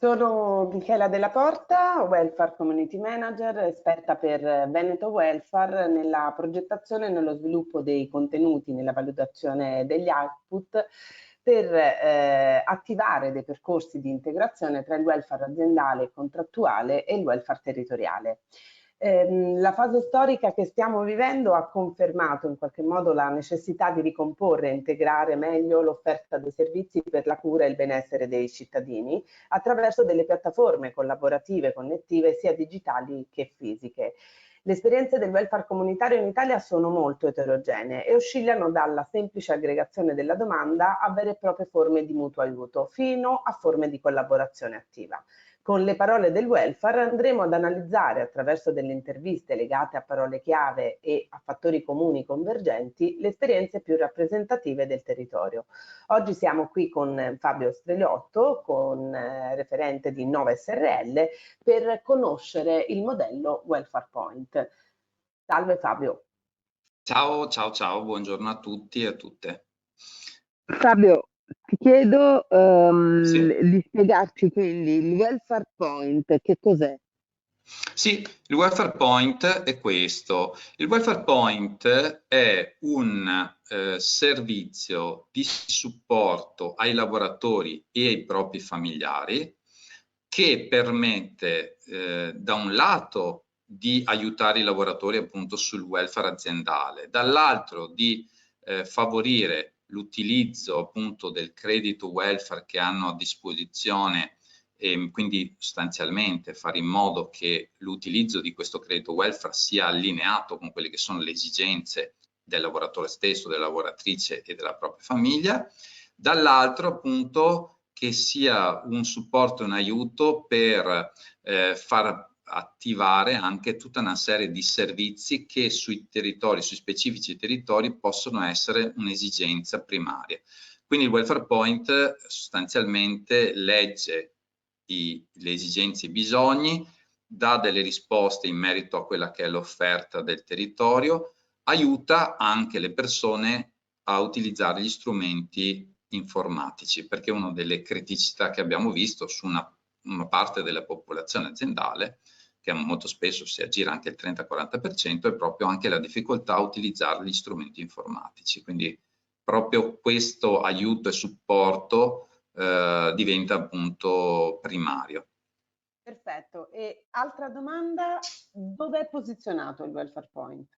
Sono Michela Della Porta, Welfare Community Manager, esperta per Veneto Welfare nella progettazione e nello sviluppo dei contenuti, nella valutazione degli output per attivare dei percorsi di integrazione tra il welfare aziendale e contrattuale e il welfare territoriale. La fase storica che stiamo vivendo ha confermato in qualche modo la necessità di ricomporre e integrare meglio l'offerta dei servizi per la cura e il benessere dei cittadini attraverso delle piattaforme collaborative connettive sia digitali che fisiche. Le esperienze del welfare comunitario in Italia sono molto eterogenee e oscillano dalla semplice aggregazione della domanda a vere e proprie forme di mutuo aiuto, fino a forme di collaborazione attiva. Con le parole del welfare andremo ad analizzare attraverso delle interviste legate a parole chiave e a fattori comuni convergenti le esperienze più rappresentative del territorio. Oggi siamo qui con Fabio Streliotto, referente di Innova SRL, per conoscere il modello Welfare Point. Salve Fabio. Ciao, buongiorno a tutti e a tutte. Fabio, ti chiedo Sì. di spiegarci quindi il Welfare Point, che cos'è? Sì, il welfare point è questo. Il welfare point è un servizio di supporto ai lavoratori e ai propri familiari che permette da un lato di aiutare i lavoratori appunto sul welfare aziendale, dall'altro di favorire l'utilizzo appunto del credito welfare che hanno a disposizione e quindi sostanzialmente fare in modo che l'utilizzo di questo credito welfare sia allineato con quelle che sono le esigenze del lavoratore stesso, della lavoratrice e della propria famiglia, dall'altro appunto che sia un supporto e un aiuto per far attivare anche tutta una serie di servizi che sui territori, sui specifici territori possono essere un'esigenza primaria. Quindi il welfare point sostanzialmente legge le esigenze e i bisogni, dà delle risposte in merito a quella che è l'offerta del territorio, aiuta anche le persone a utilizzare gli strumenti informatici, perché una delle criticità che abbiamo visto su una parte della popolazione aziendale, che molto spesso si aggira anche il 30-40%, è proprio anche la difficoltà a utilizzare gli strumenti informatici. Quindi proprio questo aiuto e supporto diventa appunto primario. Perfetto. E altra domanda, dove è posizionato il Welfare Point?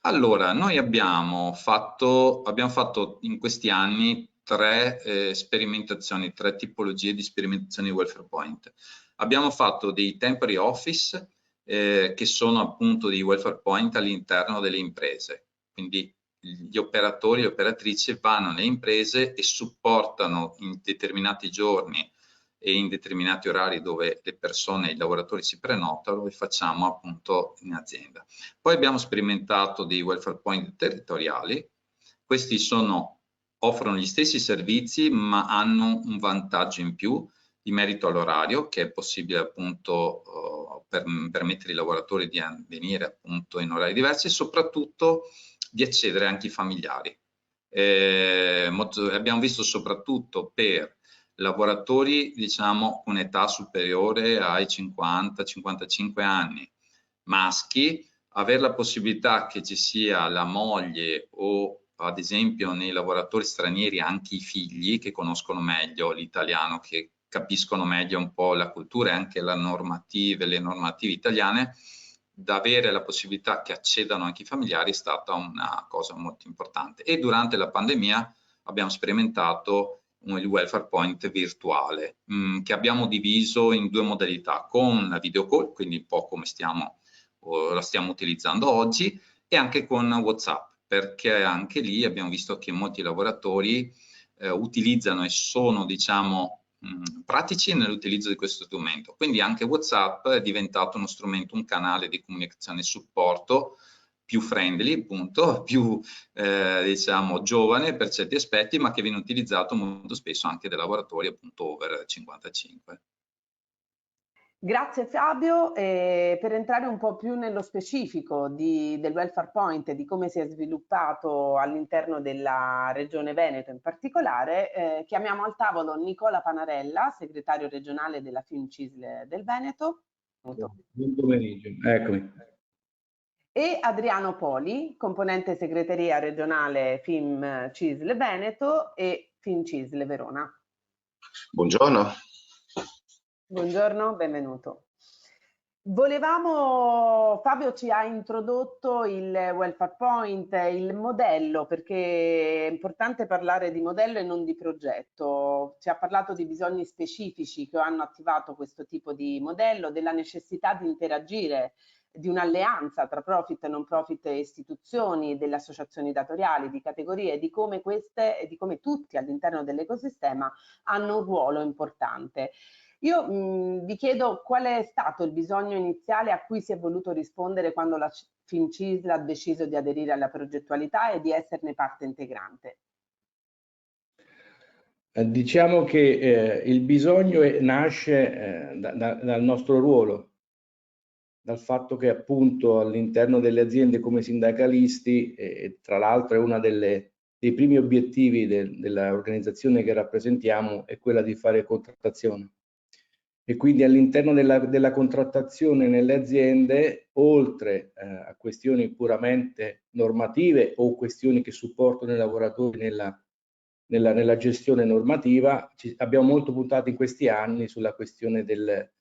Allora, noi abbiamo fatto in questi anni tre sperimentazioni, tre tipologie di sperimentazioni di welfare point. Abbiamo fatto dei temporary office che sono appunto dei welfare point all'interno delle imprese, quindi gli operatori e le operatrici vanno nelle imprese e supportano in determinati giorni e in determinati orari dove le persone, i lavoratori si prenotano e facciamo appunto in azienda. Poi abbiamo sperimentato dei welfare point territoriali, questi offrono gli stessi servizi ma hanno un vantaggio in più in merito all'orario, che è possibile appunto permettere ai lavoratori di venire appunto in orari diversi e soprattutto di accedere anche ai familiari. Abbiamo visto soprattutto per lavoratori diciamo con età superiore ai 50-55 anni, maschi, avere la possibilità che ci sia la moglie o ad esempio nei lavoratori stranieri anche i figli che conoscono meglio l'italiano, che capiscono meglio un po' la cultura e anche le normative italiane, da avere la possibilità che accedano anche i familiari è stata una cosa molto importante. E durante la pandemia abbiamo sperimentato il welfare point virtuale, che abbiamo diviso in due modalità, con la video call, quindi un po' come la stiamo utilizzando oggi, e anche con WhatsApp, perché anche lì abbiamo visto che molti lavoratori utilizzano e sono, diciamo, pratici nell'utilizzo di questo strumento. Quindi anche WhatsApp è diventato uno strumento, un canale di comunicazione e supporto più friendly, appunto, più diciamo giovane per certi aspetti, ma che viene utilizzato molto spesso anche dai lavoratori appunto over 55. Grazie Fabio. Per entrare un po' più nello specifico del Welfare Point e di come si è sviluppato all'interno della Regione Veneto in particolare, chiamiamo al tavolo Nicola Panarella, segretario regionale della FIMCISL del Veneto. Buon pomeriggio, eccomi. E Adriano Poli, componente segreteria regionale FIMCISL Veneto e FIMCISL Verona. Buongiorno. Buongiorno, benvenuto. Fabio ci ha introdotto il Welfare Point, il modello, perché è importante parlare di modello e non di progetto. Ci ha parlato di bisogni specifici che hanno attivato questo tipo di modello, della necessità di interagire, di un'alleanza tra profit e non profit e istituzioni, delle associazioni datoriali, di categorie, di come queste e di come tutti all'interno dell'ecosistema hanno un ruolo importante. Io vi chiedo qual è stato il bisogno iniziale a cui si è voluto rispondere quando la FIMCISL ha deciso di aderire alla progettualità e di esserne parte integrante. Diciamo che il bisogno nasce dal nostro ruolo, dal fatto che appunto all'interno delle aziende come sindacalisti, tra l'altro è uno dei primi obiettivi dell'organizzazione che rappresentiamo, è quella di fare contrattazione. E quindi all'interno della contrattazione nelle aziende, oltre a questioni puramente normative o questioni che supportano i lavoratori nella gestione normativa, abbiamo molto puntato in questi anni sulla questione del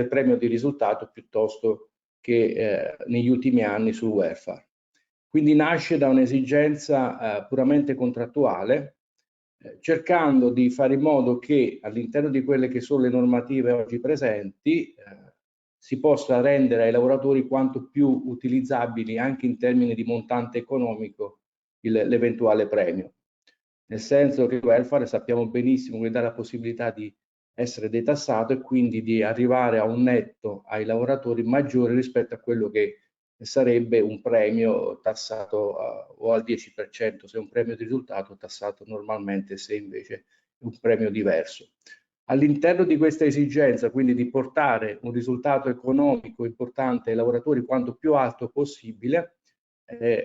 premio di risultato piuttosto che negli ultimi anni sul welfare. Quindi nasce da un'esigenza puramente contrattuale, cercando di fare in modo che all'interno di quelle che sono le normative oggi presenti si possa rendere ai lavoratori quanto più utilizzabili anche in termini di montante economico l'eventuale premio. Nel senso che il welfare sappiamo benissimo che dà la possibilità di essere detassato e quindi di arrivare a un netto ai lavoratori maggiore rispetto a quello che sarebbe un premio tassato o al 10%, se è un premio di risultato, tassato normalmente se invece è un premio diverso. All'interno di questa esigenza, quindi di portare un risultato economico importante ai lavoratori quanto più alto possibile,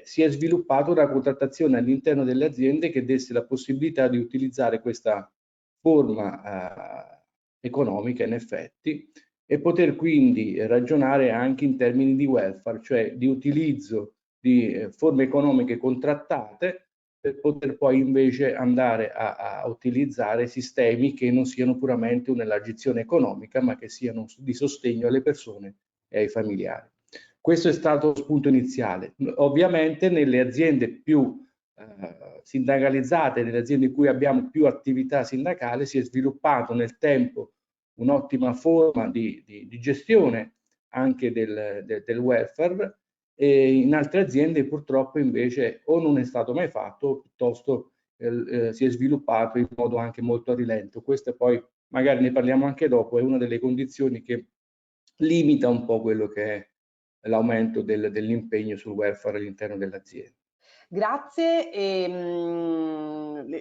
si è sviluppata una contrattazione all'interno delle aziende che desse la possibilità di utilizzare questa forma economica in effetti e poter quindi ragionare anche in termini di welfare, cioè di utilizzo di forme economiche contrattate per poter poi invece andare a utilizzare sistemi che non siano puramente un'elargizione economica, ma che siano di sostegno alle persone e ai familiari. Questo è stato lo spunto iniziale. Ovviamente nelle aziende più sindacalizzate, nelle aziende in cui abbiamo più attività sindacale, si è sviluppato nel tempo un'ottima forma di gestione anche del welfare, e in altre aziende purtroppo invece o non è stato mai fatto o piuttosto si è sviluppato in modo anche molto a rilento. Questa poi magari ne parliamo anche dopo, è una delle condizioni che limita un po' quello che è l'aumento dell'impegno sul welfare all'interno dell'azienda. Grazie.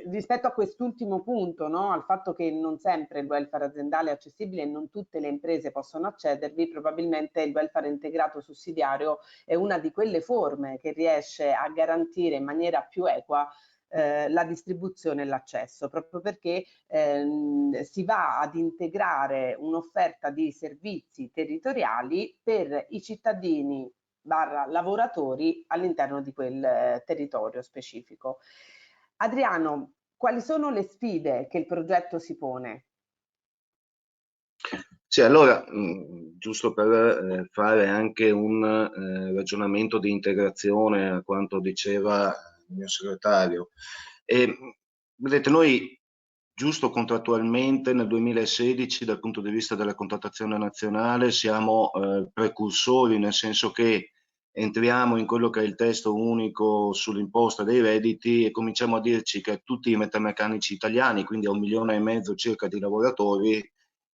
Rispetto a quest'ultimo punto, no, al fatto che non sempre il welfare aziendale è accessibile e non tutte le imprese possono accedervi, probabilmente il welfare integrato sussidiario è una di quelle forme che riesce a garantire in maniera più equa la distribuzione e l'accesso, proprio perché si va ad integrare un'offerta di servizi territoriali per i cittadini / lavoratori all'interno di quel territorio specifico. Adriano, quali sono le sfide che il progetto si pone? Sì, allora, giusto per fare anche un ragionamento di integrazione a quanto diceva il mio segretario. Vedete, noi giusto contrattualmente nel 2016 dal punto di vista della contrattazione nazionale siamo precursori, nel senso che entriamo in quello che è il testo unico sull'imposta dei redditi e cominciamo a dirci che tutti i metalmeccanici italiani, quindi a 1,5 milioni circa di lavoratori,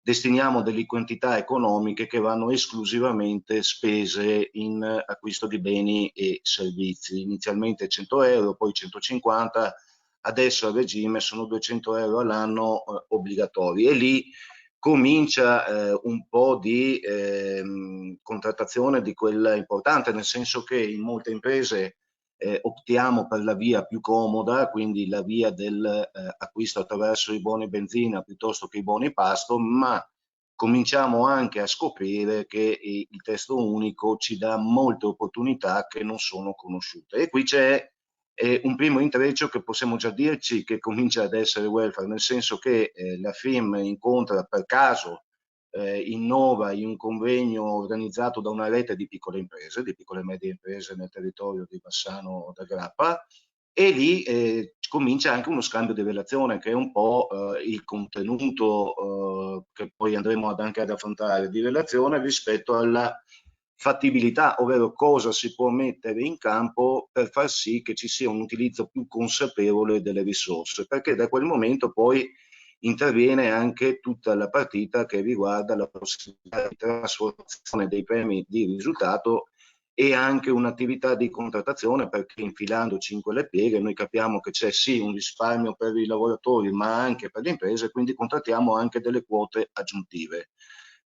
destiniamo delle quantità economiche che vanno esclusivamente spese in acquisto di beni e servizi. Inizialmente 100 euro, poi 150, adesso a regime sono 200 euro all'anno obbligatori, e lì comincia un po' di contrattazione di quella importante, nel senso che in molte imprese optiamo per la via più comoda, quindi la via dell'acquisto attraverso i buoni benzina piuttosto che i buoni pasto, ma cominciamo anche a scoprire che il testo unico ci dà molte opportunità che non sono conosciute. E qui c'è un primo intreccio che possiamo già dirci che comincia ad essere welfare, nel senso che la FIM incontra per caso, innova in un convegno organizzato da una rete di piccole imprese, di piccole e medie imprese nel territorio di Bassano da Grappa, e lì comincia anche uno scambio di relazione che è un po' il contenuto che poi andremo anche ad affrontare di relazione rispetto alla fattibilità, ovvero cosa si può mettere in campo per far sì che ci sia un utilizzo più consapevole delle risorse, perché da quel momento poi interviene anche tutta la partita che riguarda la possibilità di trasformazione dei premi di risultato e anche un'attività di contrattazione, perché infilandoci in quelle pieghe noi capiamo che c'è sì un risparmio per i lavoratori ma anche per le imprese, quindi contrattiamo anche delle quote aggiuntive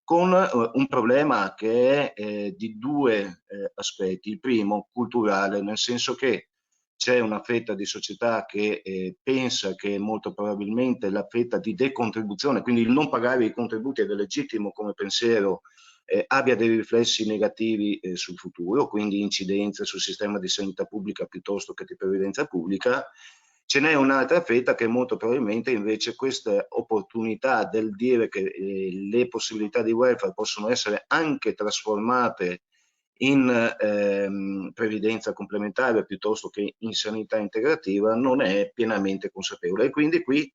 con un problema che è di due aspetti. Il primo, culturale, nel senso che c'è una fetta di società che pensa che molto probabilmente la fetta di decontribuzione, quindi il non pagare i contributi ed è legittimo come pensiero, abbia dei riflessi negativi sul futuro, quindi incidenze sul sistema di sanità pubblica piuttosto che di previdenza pubblica. Ce n'è un'altra fetta che molto probabilmente invece questa opportunità del dire che le possibilità di welfare possono essere anche trasformate in previdenza complementare piuttosto che in sanità integrativa non è pienamente consapevole, e quindi qui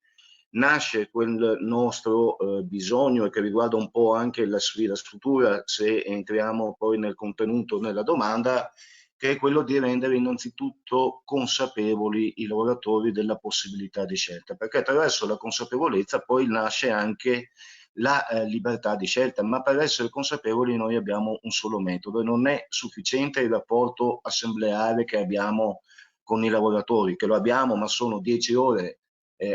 nasce quel nostro bisogno, e che riguarda un po' anche la sfida futura se entriamo poi nel contenuto, nella domanda, che è quello di rendere innanzitutto consapevoli i lavoratori della possibilità di scelta, perché attraverso la consapevolezza poi nasce anche la libertà di scelta, ma per essere consapevoli noi abbiamo un solo metodo e non è sufficiente il rapporto assembleare che abbiamo con i lavoratori, che lo abbiamo ma sono 10 ore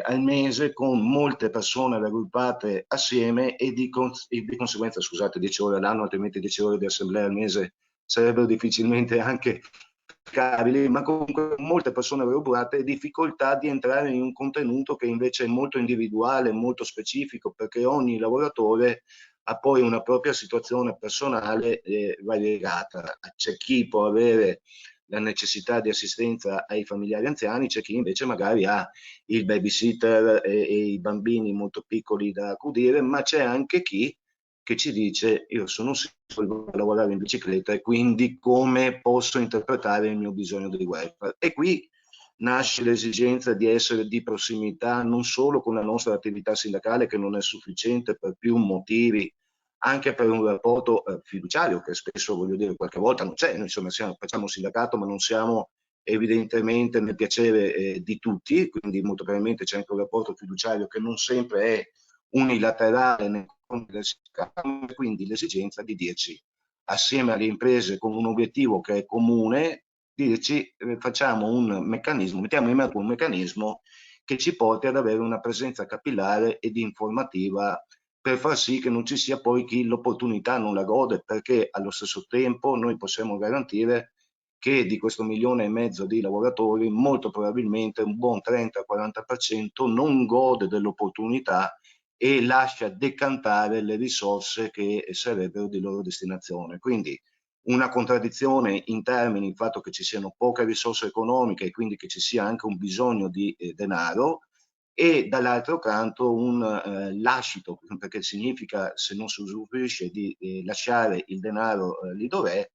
al mese con molte persone raggruppate assieme e di conseguenza, scusate, 10 ore all'anno, altrimenti 10 ore di assemblea al mese sarebbero difficilmente anche applicabili, ma comunque molte persone raggruppate e difficoltà di entrare in un contenuto che invece è molto individuale, molto specifico, perché ogni lavoratore ha poi una propria situazione personale variegata. C'è chi può avere la necessità di assistenza ai familiari anziani, c'è chi invece magari ha il babysitter e i bambini molto piccoli da accudire, ma c'è anche chi che ci dice io sono singolo, a lavorare in bicicletta e quindi come posso interpretare il mio bisogno di welfare. E qui nasce l'esigenza di essere di prossimità non solo con la nostra attività sindacale, che non è sufficiente per più motivi, anche per un rapporto fiduciario che spesso, voglio dire, qualche volta non c'è. Noi insomma facciamo sindacato ma non siamo evidentemente nel piacere di tutti, quindi molto probabilmente c'è anche un rapporto fiduciario che non sempre è unilaterale nei confronti del sindacato, quindi l'esigenza di dirci assieme alle imprese con un obiettivo che è comune, dirci facciamo un meccanismo, mettiamo in merito un meccanismo che ci porti ad avere una presenza capillare ed informativa per far sì che non ci sia poi chi l'opportunità non la gode, perché allo stesso tempo noi possiamo garantire che di questo 1,5 milioni di lavoratori molto probabilmente un buon 30-40% non gode dell'opportunità e lascia decantare le risorse che sarebbero di loro destinazione. Quindi una contraddizione in termini il fatto che ci siano poche risorse economiche e quindi che ci sia anche un bisogno di denaro, e dall'altro canto un lascito, perché significa, se non si usufruisce, di lasciare il denaro lì dov'è,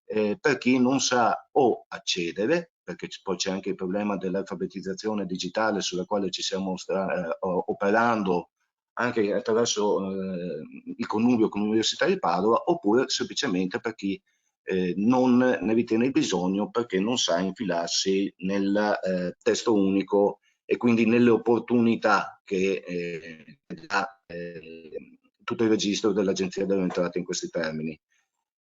per chi non sa o accedere, perché poi c'è anche il problema dell'alfabetizzazione digitale sulla quale ci stiamo operando anche attraverso il connubio con l'Università di Padova, oppure semplicemente per chi non ne ritiene il bisogno perché non sa infilarsi nel testo unico e quindi nelle opportunità che dà tutto il registro dell'Agenzia delle Entrate in questi termini.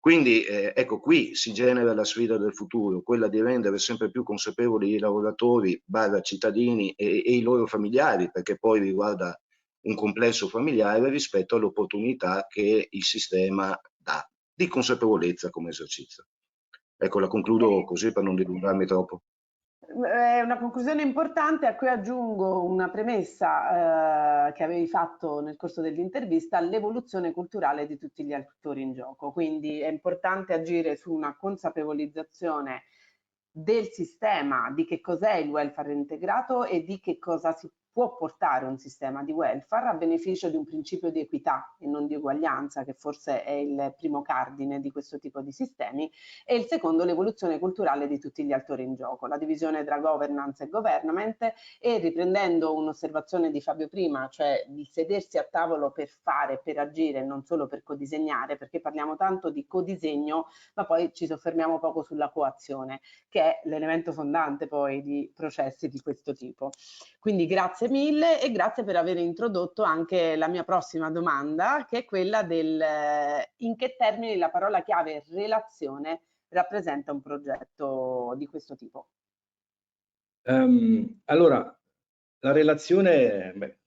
Quindi ecco, qui si genera la sfida del futuro, quella di rendere sempre più consapevoli i lavoratori / cittadini e i loro familiari, perché poi riguarda un complesso familiare rispetto all'opportunità che il sistema dà di consapevolezza come esercizio. Ecco, la concludo così per non dilungarmi troppo. È una conclusione importante a cui aggiungo una premessa che avevi fatto nel corso dell'intervista, l'evoluzione culturale di tutti gli attori in gioco. Quindi è importante agire su una consapevolizzazione del sistema, di che cos'è il welfare integrato e di che cosa si può portare un sistema di welfare a beneficio di un principio di equità e non di uguaglianza, che forse è il primo cardine di questo tipo di sistemi, e il secondo l'evoluzione culturale di tutti gli attori in gioco, la divisione tra governance e government, e riprendendo un'osservazione di Fabio prima, cioè di sedersi a tavolo per fare, per agire, non solo per codisegnare, perché parliamo tanto di codisegno, ma poi ci soffermiamo poco sulla coazione, che è l'elemento fondante poi di processi di questo tipo. Quindi grazie mille e grazie per aver introdotto anche la mia prossima domanda, che è quella del in che termini la parola chiave relazione rappresenta un progetto di questo tipo. Allora, la relazione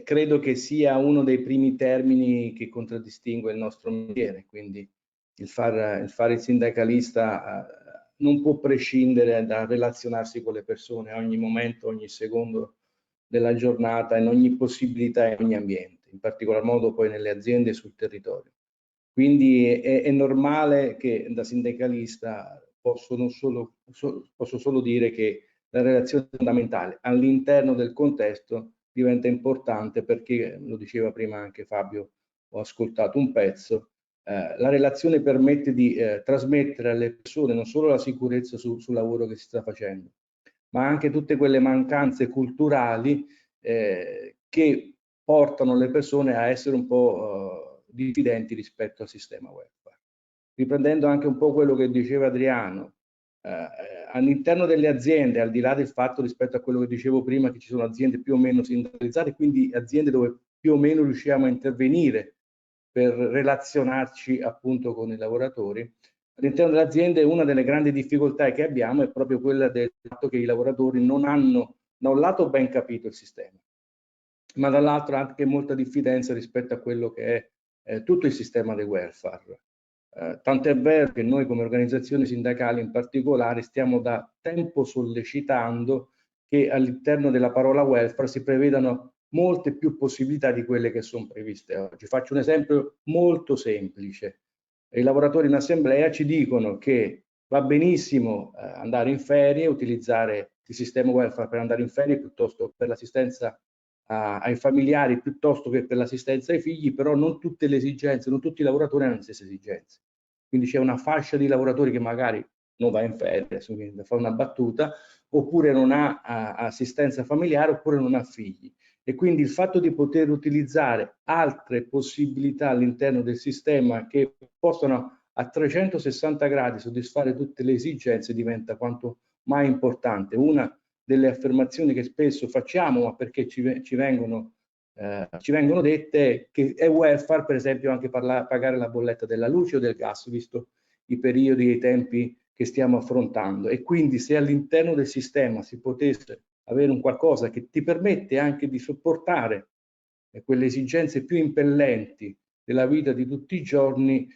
credo che sia uno dei primi termini che contraddistingue il nostro mestiere, quindi il fare il sindacalista non può prescindere da relazionarsi con le persone a ogni momento, ogni secondo della giornata, in ogni possibilità e in ogni ambiente, in particolar modo poi nelle aziende e sul territorio. Quindi è normale che da sindacalista posso solo dire che la relazione fondamentale all'interno del contesto diventa importante perché, lo diceva prima anche Fabio, ho ascoltato un pezzo, la relazione permette di trasmettere alle persone non solo la sicurezza sul lavoro che si sta facendo, ma anche tutte quelle mancanze culturali che portano le persone a essere un po' diffidenti rispetto al sistema welfare. Riprendendo anche un po' quello che diceva Adriano, all'interno delle aziende, al di là del fatto rispetto a quello che dicevo prima, che ci sono aziende più o meno sindacalizzate, quindi aziende dove più o meno riusciamo a intervenire per relazionarci appunto con i lavoratori, all'interno delle aziende una delle grandi difficoltà che abbiamo è proprio quella del fatto che i lavoratori non hanno da un lato ben capito il sistema, ma dall'altro anche molta diffidenza rispetto a quello che è tutto il sistema del welfare. Tanto è vero che noi come organizzazioni sindacali in particolare stiamo da tempo sollecitando che all'interno della parola welfare si prevedano molte più possibilità di quelle che sono previste oggi. Faccio un esempio molto semplice. I lavoratori in assemblea ci dicono che va benissimo andare in ferie, utilizzare il sistema welfare per andare in ferie piuttosto per l'assistenza ai familiari piuttosto che per l'assistenza ai figli, però non tutte le esigenze, non tutti i lavoratori hanno le stesse esigenze. Quindi c'è una fascia di lavoratori che magari non va in ferie, fa una battuta, oppure non ha assistenza familiare, oppure non ha figli. E quindi il fatto di poter utilizzare altre possibilità all'interno del sistema che possano a 360 gradi soddisfare tutte le esigenze diventa quanto mai importante. Una delle affermazioni che spesso facciamo, ma perché ci vengono dette, che è welfare per esempio anche pagare la bolletta della luce o del gas, visto i periodi e i tempi che stiamo affrontando. E quindi se all'interno del sistema si potesse avere un qualcosa che ti permette anche di sopportare quelle esigenze più impellenti della vita di tutti i giorni,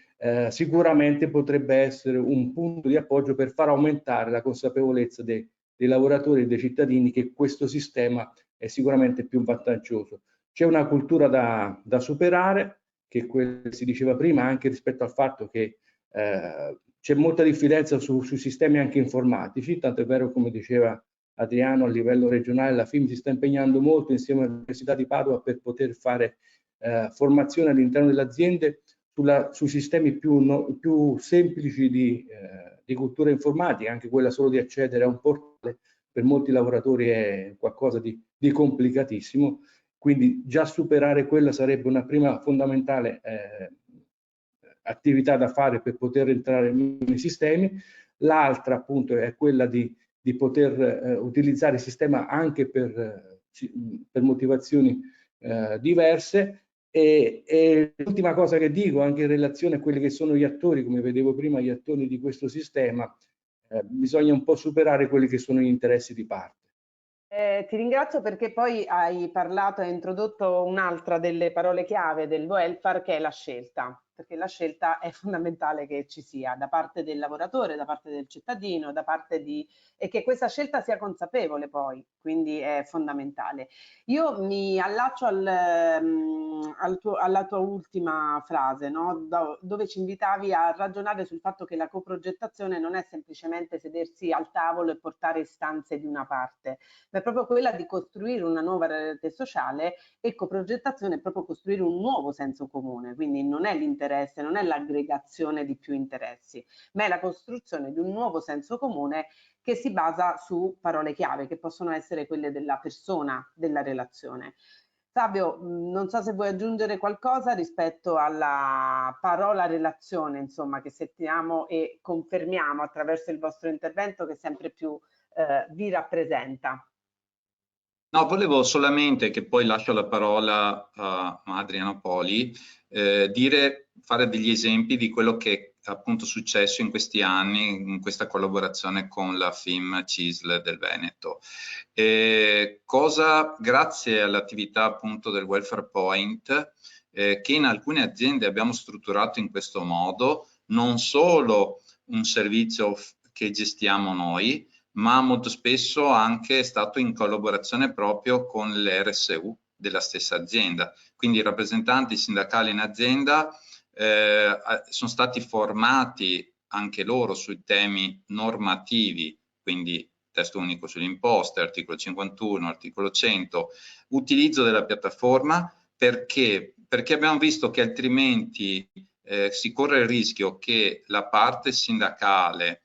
sicuramente potrebbe essere un punto di appoggio per far aumentare la consapevolezza dei lavoratori e dei cittadini che questo sistema è sicuramente più vantaggioso. C'è una cultura da superare, che si diceva prima, anche rispetto al fatto che c'è molta diffidenza sui sistemi anche informatici, tanto è vero, come diceva Adriano, a livello regionale la FIM si sta impegnando molto insieme all'Università di Padova per poter fare formazione all'interno delle aziende sui sistemi più semplici di cultura informatica, anche quella solo di accedere a un portale per molti lavoratori è qualcosa di complicatissimo, quindi già superare quella sarebbe una prima fondamentale attività da fare per poter entrare nei sistemi. L'altra appunto è quella di poter utilizzare il sistema anche per motivazioni diverse. E l'ultima cosa che dico, anche in relazione a quelli che sono gli attori, come vedevo prima, gli attori di questo sistema, bisogna un po' superare quelli che sono gli interessi di parte. Ti ringrazio perché poi hai parlato, hai introdotto un'altra delle parole chiave del welfare, che è la scelta, perché la scelta è fondamentale che ci sia da parte del lavoratore, da parte del cittadino, da parte di... e che questa scelta sia consapevole poi, quindi è fondamentale. Io mi allaccio alla tua ultima frase, no? Dove ci invitavi a ragionare sul fatto che la coprogettazione non è semplicemente sedersi al tavolo e portare istanze di una parte, ma è proprio quella di costruire una nuova rete sociale. E coprogettazione è proprio costruire un nuovo senso comune, quindi non è l'interesse, non è l'aggregazione di più interessi, ma è la costruzione di un nuovo senso comune che si basa su parole chiave, che possono essere quelle della persona, della relazione. Fabio, non so se vuoi aggiungere qualcosa rispetto alla parola relazione, insomma, che settiamo e confermiamo attraverso il vostro intervento che sempre più vi rappresenta. No, volevo solamente, che poi lascio la parola a Adriano Poli, fare degli esempi di quello che è appunto successo in questi anni in questa collaborazione con la FIM CISL del Veneto. Grazie all'attività appunto del Welfare Point, che in alcune aziende abbiamo strutturato in questo modo, non solo un servizio che gestiamo noi, ma molto spesso anche è stato in collaborazione proprio con le RSU della stessa azienda. Quindi i rappresentanti sindacali in azienda sono stati formati anche loro sui temi normativi, quindi testo unico sulle imposte, articolo 51, articolo 100, utilizzo della piattaforma perché abbiamo visto che altrimenti si corre il rischio che la parte sindacale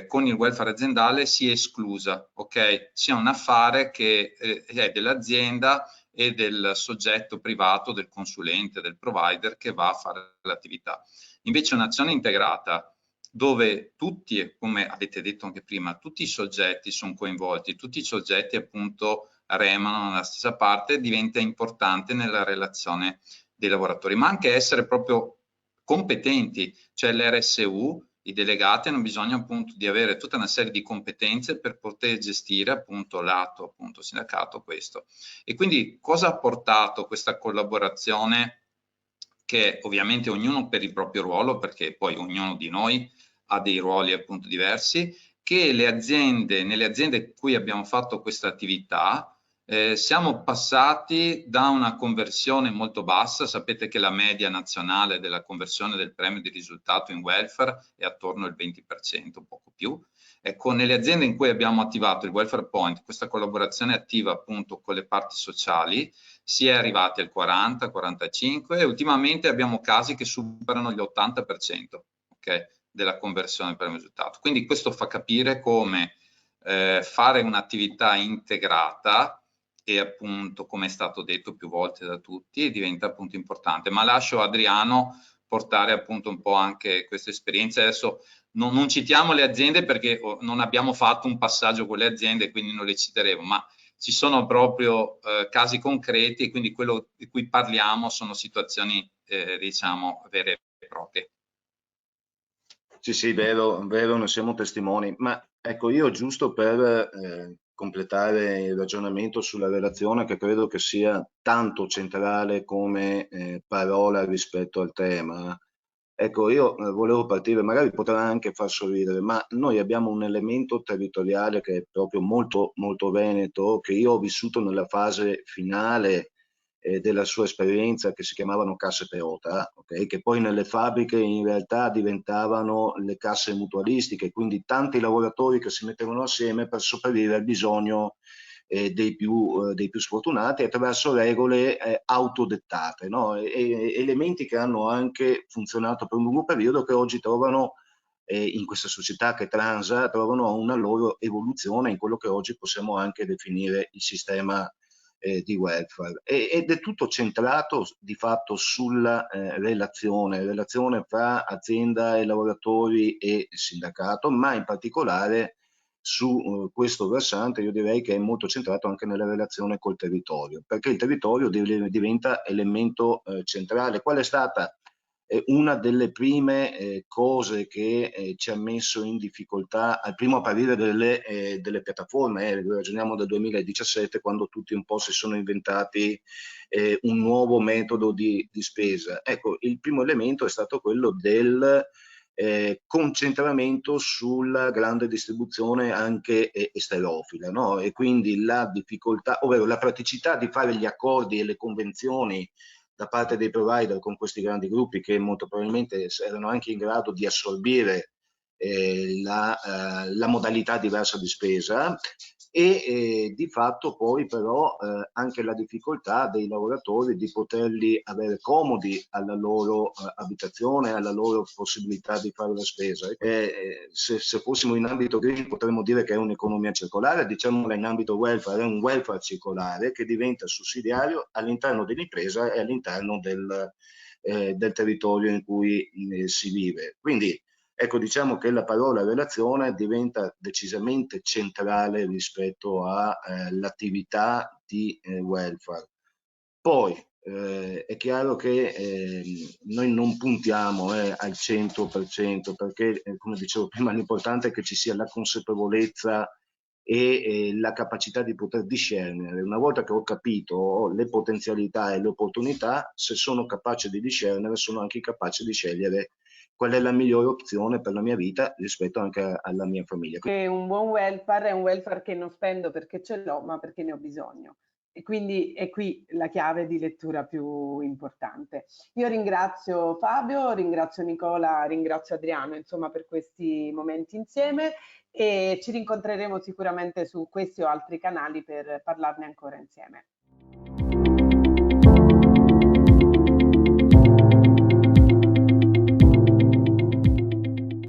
con il welfare aziendale sia esclusa, ok? Sia un affare che è dell'azienda e del soggetto privato, del consulente, del provider che va a fare l'attività. Invece un'azione integrata dove tutti, come avete detto anche prima, tutti i soggetti sono coinvolti, tutti i soggetti appunto remano nella stessa parte, diventa importante nella relazione dei lavoratori, ma anche essere proprio competenti, cioè l'RSU, i delegati hanno bisogno appunto di avere tutta una serie di competenze per poter gestire appunto lato appunto sindacato questo. E quindi cosa ha portato questa collaborazione, che ovviamente ognuno per il proprio ruolo, perché poi ognuno di noi ha dei ruoli appunto diversi, che nelle aziende in cui abbiamo fatto questa attività siamo passati da una conversione molto bassa. Sapete che la media nazionale della conversione del premio di risultato in welfare è attorno al 20%, un poco più. Ecco, nelle aziende in cui abbiamo attivato il Welfare Point, questa collaborazione attiva appunto con le parti sociali, si è arrivati al 40, 45 e ultimamente abbiamo casi che superano gli 80%, okay, della conversione del premio risultato. Quindi questo fa capire come fare un'attività integrata e appunto, come è stato detto più volte da tutti, diventa appunto importante. Ma lascio Adriano portare appunto un po' anche queste esperienze. Adesso non citiamo le aziende perché non abbiamo fatto un passaggio con le aziende, quindi non le citeremo, ma ci sono proprio casi concreti e quindi quello di cui parliamo sono situazioni diciamo vere e proprie. Sì, vero, ne siamo testimoni, ma ecco, io giusto per completare il ragionamento sulla relazione, che credo che sia tanto centrale come parola rispetto al tema, ecco, io volevo partire, magari potrà anche far sorridere, ma noi abbiamo un elemento territoriale che è proprio molto, molto veneto, che io ho vissuto nella fase finale della sua esperienza, che si chiamavano casse Peota, okay? Che poi nelle fabbriche in realtà diventavano le casse mutualistiche, quindi tanti lavoratori che si mettevano assieme per sopperire al bisogno dei più sfortunati attraverso regole autodettate, no? Elementi che hanno anche funzionato per un lungo periodo, che oggi trovano in questa società che transa, trovano una loro evoluzione in quello che oggi possiamo anche definire il sistema di welfare, ed è tutto centrato di fatto sulla relazione fra azienda e lavoratori e sindacato, ma in particolare su questo versante io direi che è molto centrato anche nella relazione col territorio, perché il territorio diventa elemento centrale. Qual è stata una delle prime cose che ci ha messo in difficoltà al primo apparire delle piattaforme, ragioniamo del 2017, quando tutti un po' si sono inventati un nuovo metodo di spesa. Ecco, il primo elemento è stato quello del concentramento sulla grande distribuzione anche esterofila, no? E quindi la difficoltà, ovvero la praticità di fare gli accordi e le convenzioni da parte dei provider con questi grandi gruppi, che molto probabilmente erano anche in grado di assorbire la modalità diversa di spesa, e di fatto poi però anche la difficoltà dei lavoratori di poterli avere comodi alla loro abitazione, alla loro possibilità di fare la spesa. Se fossimo in ambito green potremmo dire che è un'economia circolare, diciamola in ambito welfare è un welfare circolare che diventa sussidiario all'interno dell'impresa e all'interno del territorio in cui si vive. Quindi ecco, diciamo che la parola relazione diventa decisamente centrale rispetto all'attività di welfare. Poi è chiaro che noi non puntiamo al 100%, perché come dicevo prima l'importante è che ci sia la consapevolezza e la capacità di poter discernere. Una volta che ho capito le potenzialità e le opportunità, se sono capace di discernere, sono anche capace di scegliere qual è la migliore opzione per la mia vita rispetto anche alla mia famiglia. E un buon welfare è un welfare che non spendo perché ce l'ho, ma perché ne ho bisogno. E quindi è qui la chiave di lettura più importante. Io ringrazio Fabio, ringrazio Nicola, ringrazio Adriano, insomma, per questi momenti insieme, e ci rincontreremo sicuramente su questi o altri canali per parlarne ancora insieme.